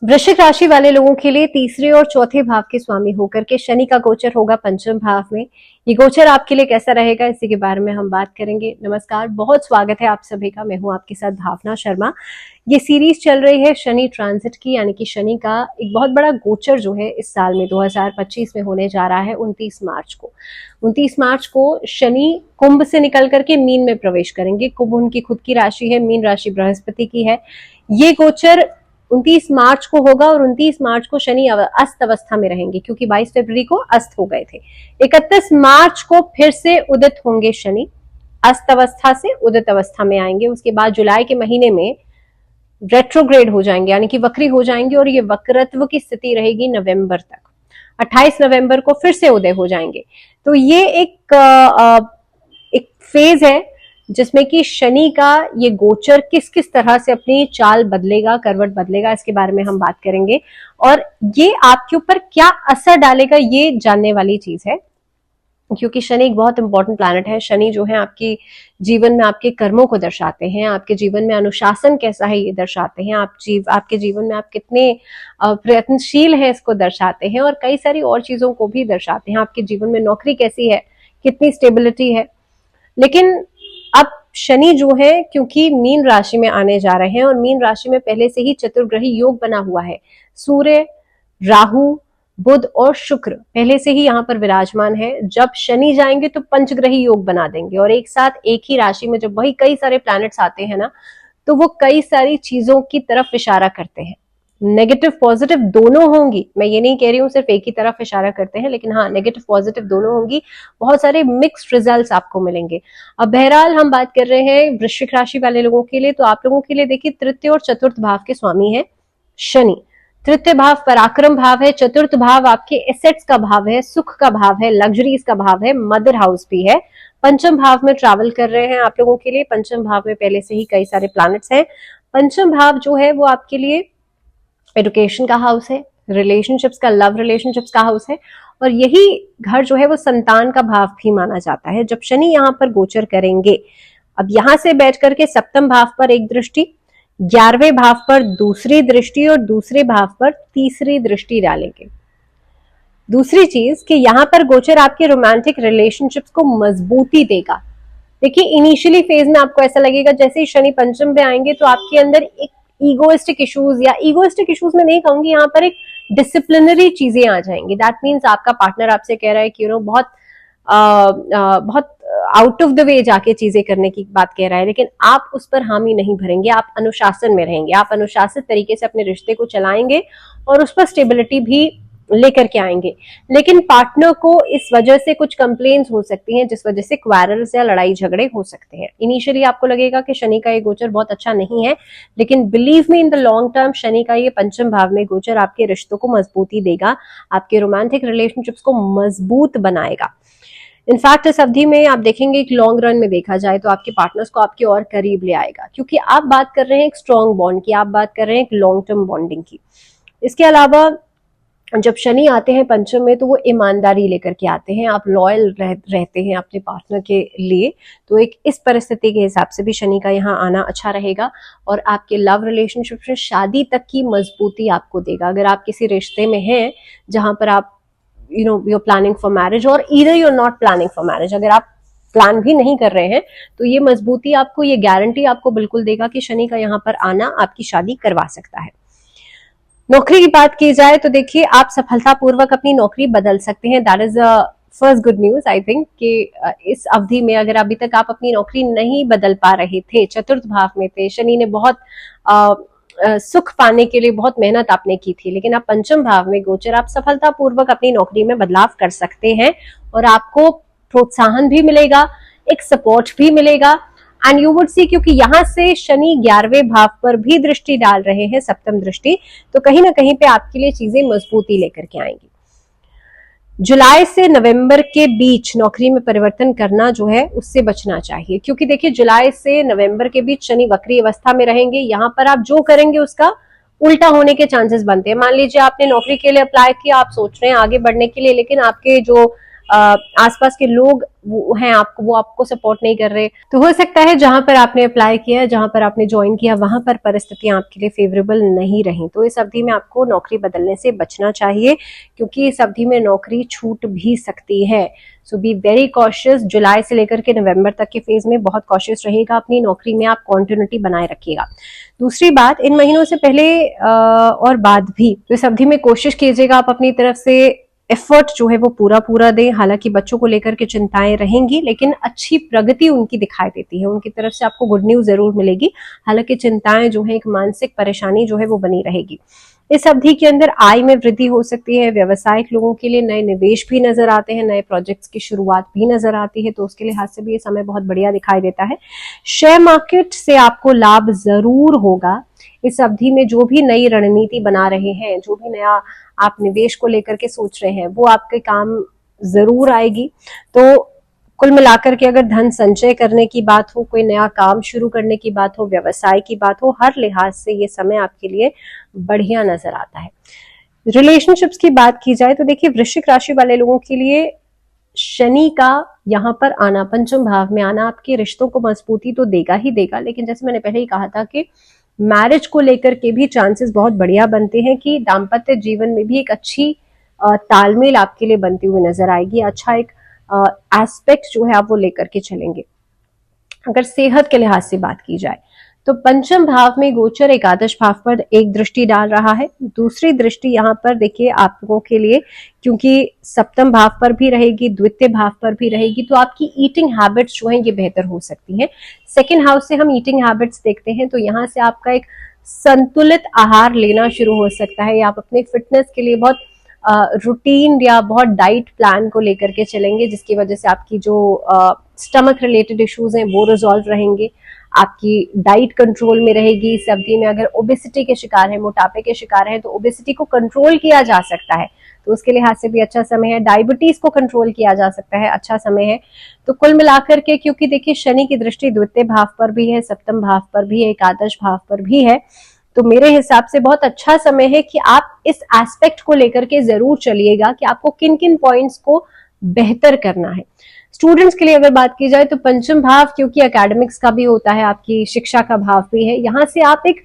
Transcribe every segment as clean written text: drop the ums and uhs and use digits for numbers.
वृश्चिक राशि वाले लोगों के लिए तीसरे और चौथे भाव के स्वामी होकर के शनि का गोचर होगा पंचम भाव में। ये गोचर आपके लिए कैसा रहेगा, इसी के बारे में हम बात करेंगे। नमस्कार, बहुत स्वागत है आप सभी का। मैं हूं आपके साथ भावना शर्मा। ये सीरीज चल रही है शनि ट्रांजिट की, यानी कि शनि का एक बहुत बड़ा गोचर जो है इस साल में 2025 में होने जा रहा है 29 मार्च को। 29 मार्च को शनि कुंभ से निकल करके मीन में प्रवेश करेंगे। कुंभ उनकी खुद की राशि है, मीन राशि बृहस्पति की है। ये गोचर 29 मार्च को होगा और 29 मार्च को शनि अस्त अवस्था में रहेंगे, क्योंकि 22 फरवरी को अस्त हो गए थे। 31 मार्च को फिर से उदित होंगे शनि, अस्त अवस्था से उदित अवस्था में आएंगे। उसके बाद जुलाई के महीने में रेट्रोग्रेड हो जाएंगे, यानी कि वक्री हो जाएंगे, और ये वक्रत्व की स्थिति रहेगी नवंबर तक। 28 नवंबर को फिर से उदय हो जाएंगे। तो ये एक फेज है जिसमें कि शनि का ये गोचर किस किस तरह से अपनी चाल बदलेगा, करवट बदलेगा, इसके बारे में हम बात करेंगे। और ये आपके ऊपर क्या असर डालेगा, ये जानने वाली चीज है, क्योंकि शनि एक बहुत इंपॉर्टेंट प्लैनेट है। शनि जो है आपके जीवन में आपके कर्मों को दर्शाते हैं, आपके जीवन में अनुशासन कैसा है ये दर्शाते हैं, आपके जीवन में आप कितने प्रयत्नशील हैं इसको दर्शाते हैं, और कई सारी और चीजों को भी दर्शाते हैं। आपके जीवन में नौकरी कैसी है, कितनी स्टेबिलिटी है। लेकिन अब शनि जो है, क्योंकि मीन राशि में आने जा रहे हैं, और मीन राशि में पहले से ही चतुर्ग्रही योग बना हुआ है। सूर्य, राहु, बुध और शुक्र पहले से ही यहाँ पर विराजमान है। जब शनि जाएंगे तो पंचग्रही योग बना देंगे, और एक साथ एक ही राशि में जब वही कई सारे प्लैनेट्स आते हैं ना, तो वो कई सारी चीजों की तरफ इशारा करते हैं। नेगेटिव पॉजिटिव दोनों होंगी, मैं ये नहीं कह रही हूँ सिर्फ एक ही तरफ इशारा करते हैं, लेकिन हाँ, नेगेटिव पॉजिटिव दोनों होंगी। बहुत सारे मिक्स्ड रिजल्ट्स आपको मिलेंगे। अब बहरहाल हम बात कर रहे हैं वृश्चिक राशि वाले लोगों के लिए। तो आप लोगों के लिए देखिए, तृतीय और चतुर्थ भाव के स्वामी है शनि। तृतीय भाव पराक्रम भाव है, चतुर्थ भाव आपके एसेट्स का भाव है, सुख का भाव है, लग्जरीज का भाव है, मदर हाउस भी है। पंचम भाव में ट्रैवल कर रहे हैं आप लोगों के लिए। पंचम भाव में पहले से ही कई सारे प्लैनेट्स हैं। पंचम भाव जो है वो आपके लिए एजुकेशन का हाउस है, रिलेशनशिप्स का, लव रिलेशनशिप्स का हाउस है, और यही घर जो है वो संतान का भाव भी माना जाता है। जब शनि यहाँ पर गोचर करेंगे, अब यहां से बैठ करके सप्तम भाव पर एक दृष्टि, 11वें भाव पर दूसरी दृष्टि, और दूसरे भाव पर तीसरी दृष्टि डालेंगे। दूसरी चीज कि यहाँ पर गोचर आपके रोमांटिक रिलेशनशिप्स को मजबूती देगा। देखिए, इनिशियली फेज में आपको ऐसा लगेगा जैसे ही शनि पंचम पे आएंगे तो आपके अंदर एक ईगोइस्टिक इश्यूज, या ईगोइस्टिक इश्यूज में नहीं कहूंगी, यहाँ पर एक डिसिप्लिनरी चीजें आ जाएंगी। दैट मीन्स आपका पार्टनर आपसे कह रहा है कि बहुत आउट ऑफ द वे जाके चीजें करने की बात कह रहा है, लेकिन आप उस पर हामी नहीं भरेंगे। आप अनुशासन में रहेंगे, आप अनुशासित तरीके से अपने रिश्ते को चलाएंगे और उस पर स्टेबिलिटी भी लेकर के आएंगे। लेकिन पार्टनर को इस वजह से कुछ कंप्लेंट्स हो सकती हैं, जिस वजह से क्वारल्स या लड़ाई झगड़े हो सकते हैं। इनिशियली आपको लगेगा कि शनि का ये गोचर बहुत अच्छा नहीं है, लेकिन believe me, in the long term Shani का ये पंचम भाव में गोचर आपके रिश्तों को मजबूती देगा, आपके रोमांटिक रिलेशनशिप्स को मजबूत बनाएगा। इनफैक्ट इस अवधि में आप देखेंगे, एक लॉन्ग रन में देखा जाए तो आपके पार्टनर्स को आपके और करीब ले आएगा, क्योंकि आप बात कर रहे हैं एक स्ट्रॉन्ग बॉन्ड की, आप बात कर रहे हैं एक लॉन्ग टर्म बॉन्डिंग की। इसके अलावा जब शनि आते हैं पंचम में, तो वो ईमानदारी लेकर के आते हैं। आप लॉयल रहते हैं अपने पार्टनर के लिए। तो एक इस परिस्थिति के हिसाब से भी शनि का यहाँ आना अच्छा रहेगा, और आपके लव रिलेशनशिप में शादी तक की मजबूती आपको देगा। अगर आप किसी रिश्ते में हैं जहां पर आप you're planning for marriage, or either you're not planning for marriage, अगर आप प्लान भी नहीं कर रहे हैं, तो ये मजबूती आपको, ये गारंटी आपको बिल्कुल देगा कि शनि का यहाँ पर आना आपकी शादी करवा सकता है। नौकरी की बात की जाए तो देखिए, आप सफलतापूर्वक अपनी नौकरी बदल सकते हैं। That is first good news I think, कि इस अवधि में अगर अभी तक आप अपनी नौकरी नहीं बदल पा रहे थे, चतुर्थ भाव में थे, शनि ने बहुत सुख पाने के लिए बहुत मेहनत आपने की थी, लेकिन आप पंचम भाव में गोचर, आप सफलतापूर्वक अपनी नौकरी में बदलाव कर सकते हैं, और आपको प्रोत्साहन भी मिलेगा, एक सपोर्ट भी मिलेगा। एंड यू वुड सी, क्योंकि यहां से शनि 11वें भाव पर भी दृष्टि डाल रहे हैं, सप्तम दृष्टि, तो कहीं ना कहीं पे आपके लिए चीजें मजबूती लेकर के आएंगी। जुलाई से नवंबर के बीच नौकरी में परिवर्तन करना जो है उससे बचना चाहिए, क्योंकि देखिए जुलाई से नवंबर के बीच शनि वक्री अवस्था में रहेंगे। यहाँ पर आप जो करेंगे उसका उल्टा होने के चांसेस बनते हैं। मान लीजिए आपने नौकरी के लिए अप्लाई किया, आप सोच रहे हैं आगे बढ़ने के लिए, लेकिन आपके जो आसपास के लोग वो हैं आपको, वो आपको सपोर्ट नहीं कर रहे, तो हो सकता है जहां पर आपने अप्लाई किया, जहां पर आपने ज्वाइन किया, वहां पर परिस्थितियां आपके लिए फेवरेबल नहीं रही। तो इस अवधि में आपको नौकरी बदलने से बचना चाहिए, क्योंकि इस अवधि में नौकरी छूट भी सकती है। सो बी वेरी कॉशियस। जुलाई से लेकर के नवंबर तक के फेज में बहुत कॉशियस रहिएगा, अपनी नौकरी में आप कॉन्टिन्यूटी बनाए रखिएगा। दूसरी बात, इन महीनों से पहले और बाद भी तो इस अवधि में कोशिश कीजिएगा आप अपनी तरफ से एफर्ट जो है वो पूरा दें। हालांकि बच्चों को लेकर के चिंताएं रहेंगी, लेकिन अच्छी प्रगति उनकी दिखाई देती है, उनकी तरफ से आपको गुड न्यूज जरूर मिलेगी। हालांकि चिंताएं जो है, एक मानसिक परेशानी जो है वो बनी रहेगी। इस अवधि के अंदर आय में वृद्धि हो सकती है। व्यवसायिक लोगों के लिए नए निवेश भी नजर आते हैं, नए प्रोजेक्ट्स की शुरुआत भी नजर आती है, तो उसके लिहाज से भी ये समय बहुत बढ़िया दिखाई देता है। शेयर मार्केट से आपको लाभ जरूर होगा। इस अवधि में जो भी नई रणनीति बना रहे हैं, जो भी नया आप निवेश को लेकर के सोच रहे हैं, वो आपके काम जरूर आएगी। तो कुल मिलाकर के अगर धन संचय करने की बात हो, कोई नया काम शुरू करने की बात हो, व्यवसाय की बात हो, हर लिहाज से ये समय आपके लिए बढ़िया नजर आता है। रिलेशनशिप्स की बात की जाए तो देखिए, वृश्चिक राशि वाले लोगों के लिए शनि का यहाँ पर आना, पंचम भाव में आना, आपके रिश्तों को मजबूती तो देगा ही देगा, लेकिन जैसे मैंने पहले ही कहा था कि मैरिज को लेकर के भी चांसेस बहुत बढ़िया बनते हैं, कि दाम्पत्य जीवन में भी एक अच्छी तालमेल आपके लिए बनती हुई नजर आएगी। अच्छा एक एस्पेक्ट जो है आप वो लेकर के चलेंगे। अगर सेहत के लिहाज से बात की जाए तो पंचम भाव में गोचर एकादश भाव पर एक दृष्टि डाल रहा है। दूसरी दृष्टि यहाँ पर देखिए आप लोगों के लिए, क्योंकि सप्तम भाव पर भी रहेगी, द्वितीय भाव पर भी रहेगी, तो आपकी ईटिंग हैबिट्स जो है ये बेहतर हो सकती हैं। सेकेंड हाउस से हम ईटिंग हैबिट्स देखते हैं, तो यहाँ से आपका एक संतुलित आहार लेना शुरू हो सकता है, या आप अपने फिटनेस के लिए बहुत रूटीन या बहुत डाइट प्लान को लेकर के चलेंगे, जिसकी वजह से आपकी जो स्टमक रिलेटेड इश्यूज हैं वो रिजॉल्व रहेंगे, आपकी डाइट कंट्रोल में रहेगी। इस अवधि में अगर ओबेसिटी के शिकार है, मोटापे के शिकार है, तो ओबेसिटी को कंट्रोल किया जा सकता है, तो उसके लिहाज से भी अच्छा समय है। डायबिटीज को कंट्रोल किया जा सकता है, अच्छा समय है। तो कुल मिलाकर के, क्योंकि देखिए शनि की दृष्टि द्वितीय भाव पर भी है, सप्तम भाव पर भी है, एकादश भाव पर भी है, तो मेरे हिसाब से बहुत अच्छा समय है कि आप इस एस्पेक्ट को लेकर के जरूर चलिएगा कि आपको किन किन पॉइंट्स को बेहतर करना है। स्टूडेंट्स के लिए अगर बात की जाए तो पंचम भाव, क्योंकि एकेडमिक्स का भी होता है, आपकी शिक्षा का भाव भी है, यहाँ से आप एक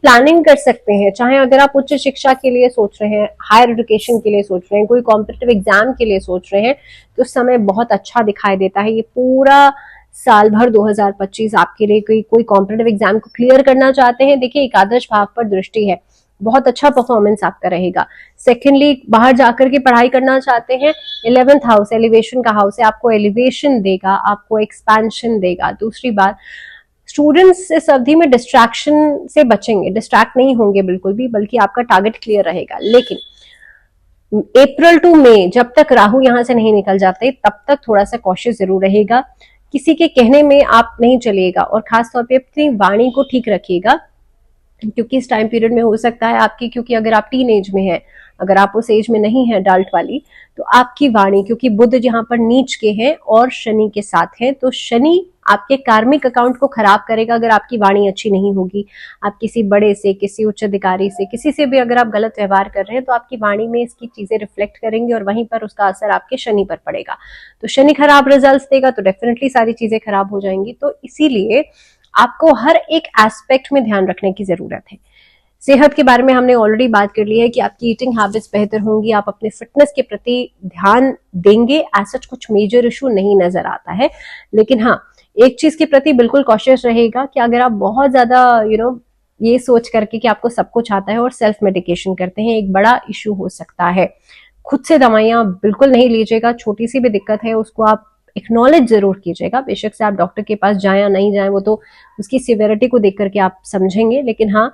प्लानिंग कर सकते हैं। चाहे अगर आप उच्च शिक्षा के लिए सोच रहे हैं, हायर एजुकेशन के लिए सोच रहे हैं, कोई कॉम्पिटिटिव एग्जाम के लिए सोच रहे हैं, तो समय बहुत अच्छा दिखाई देता है। ये पूरा साल भर 2025 आपके लिए कोई कॉम्पिटिटिव एग्जाम को क्लियर करना चाहते हैं, देखिए एकादश भाव पर दृष्टि है, बहुत अच्छा परफॉर्मेंस आपका रहेगा। सेकेंडली, बाहर जाकर के पढ़ाई करना चाहते हैं, 11th हाउस एलिवेशन का हाउस है, आपको एलिवेशन देगा, आपको एक्सपेंशन देगा। दूसरी बात, स्टूडेंट्स इस अवधि में डिस्ट्रैक्शन से बचेंगे, डिस्ट्रैक्ट नहीं होंगे बिल्कुल भी, बल्कि आपका टारगेट क्लियर रहेगा। लेकिन अप्रैल टू मई जब तक राहु यहां से नहीं निकल जाते, तब तक थोड़ा सा कॉशियस जरूर रहेगा, किसी के कहने में आप नहीं चलिएगा, और खासतौर पे अपनी वाणी को ठीक रखिएगा, क्योंकि इस टाइम पीरियड में हो सकता है आपकी, क्योंकि अगर आप टीन एज में हैं, अगर आप उस एज में नहीं है अडल्ट वाली, तो आपकी वाणी, क्योंकि बुध जहां पर नीच के हैं और शनि के साथ हैं, तो शनि आपके कार्मिक अकाउंट को खराब करेगा अगर आपकी वाणी अच्छी नहीं होगी। आप किसी बड़े से, किसी उच्च अधिकारी से, किसी से भी अगर आप गलत व्यवहार कर रहे हैं, तो आपकी वाणी में इसकी चीजें रिफ्लेक्ट करेंगी और वहीं पर उसका असर आपके शनि पर पड़ेगा। तो शनि खराब रिजल्ट्स देगा तो डेफिनेटली सारी चीजें खराब हो जाएंगी। तो इसीलिए आपको हर एक एस्पेक्ट में ध्यान रखने की जरूरत है। सेहत के बारे में हमने ऑलरेडी बात कर ली है कि आपकी ईटिंग हैबिट्स बेहतर होंगी, आप अपने फिटनेस के प्रति ध्यान देंगे। ऐसा कुछ मेजर इशू नहीं नजर आता है, लेकिन हाँ, एक चीज के प्रति बिल्कुल कॉशियस रहेगा कि अगर आप बहुत ज्यादा ये सोच करके कि आपको सब कुछ आता है और सेल्फ मेडिकेशन करते हैं, एक बड़ा इशू हो सकता है। खुद से दवाइयां बिल्कुल नहीं लीजिएगा, छोटी सी भी दिक्कत है उसको आप एक्नॉलेज जरूर कीजिएगा। बेशक से आप डॉक्टर के पास जाएं या नहीं जाएं, वो तो उसकी सिवियरिटी को देख करके आप समझेंगे, लेकिन हाँ,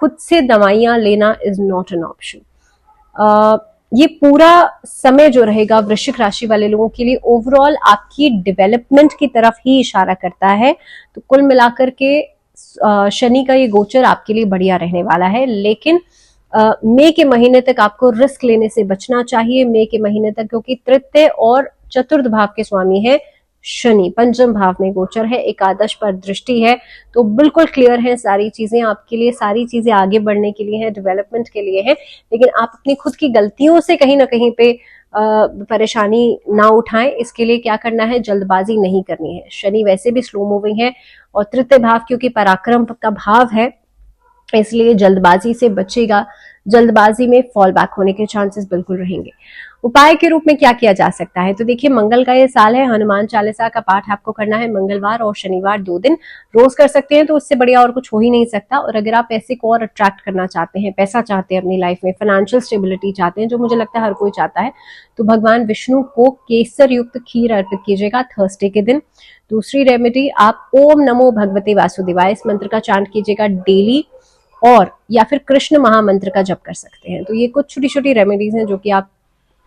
खुद से दवाइयां लेना इज नॉट एन ऑप्शन। ये पूरा समय जो रहेगा वृश्चिक राशि वाले लोगों के लिए ओवरऑल आपकी डेवलपमेंट की तरफ ही इशारा करता है। तो कुल मिलाकर के शनि का ये गोचर आपके लिए बढ़िया रहने वाला है, लेकिन मई के महीने तक आपको रिस्क लेने से बचना चाहिए। मई के महीने तक, क्योंकि तृतीय और चतुर्थ भाव के स्वामी है शनि, पंचम भाव में गोचर है, एकादश पर दृष्टि है, तो बिल्कुल क्लियर है सारी चीजें आपके लिए, सारी चीजें आगे बढ़ने के लिए है, डेवलपमेंट के लिए है। लेकिन आप अपनी खुद की गलतियों से कहीं ना कहीं पे परेशानी ना उठाएं। इसके लिए क्या करना है, जल्दबाजी नहीं करनी है। शनि वैसे भी स्लो मूविंग है और तृतीय भाव क्योंकि पराक्रम का भाव है, इसलिए जल्दबाजी से बचेगा। जल्दबाजी में फॉल बैक होने के चांसेस बिल्कुल रहेंगे। उपाय के रूप में क्या किया जा सकता है, तो देखिए मंगल का ये साल है, हनुमान चालीसा का पाठ आपको करना है मंगलवार और शनिवार 2 दिन रोज कर सकते हैं, तो उससे बढ़िया और कुछ हो ही नहीं सकता। और अगर आप पैसे को और अट्रैक्ट करना चाहते हैं, पैसा चाहते हैं अपनी लाइफ में, फाइनेंशियल स्टेबिलिटी चाहते हैं, जो मुझे लगता है हर कोई चाहता है, तो भगवान विष्णु को केसर युक्त खीर अर्पित कीजिएगा थर्सडे के दिन। दूसरी रेमेडी, आप ओम नमो भगवते वासुदेवाय इस मंत्र का चांट कीजिएगा डेली, और या फिर कृष्ण महामंत्र का जप कर सकते हैं। तो ये कुछ छोटी छोटी रेमेडीज हैं जो कि आप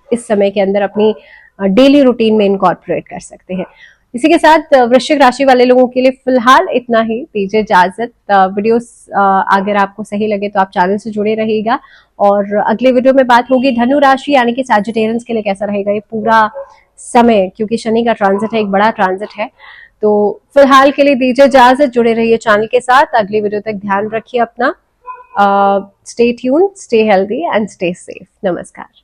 इस समय के अंदर अपनी डेली रूटीन में इनकॉर्पोरेट कर सकते हैं। इसी के साथ वृश्चिक राशि वाले लोगों के लिए फिलहाल इतना ही, दीजिए इजाजत। वीडियोस अगर आपको सही लगे तो आप चैनल से जुड़े रहिएगा, और अगले वीडियो में बात होगी धनु राशि यानी कि सैजिटेरियंस के लिए कैसा रहेगा ये पूरा समय, क्योंकि शनि का ट्रांजिट है, एक बड़ा ट्रांजिट है। तो फिलहाल के लिए दीजिए इजाजत, जुड़े रहिए चैनल के साथ। अगली वीडियो तक ध्यान रखिए अपना। Stay tune, stay healthy and stay safe. नमस्कार।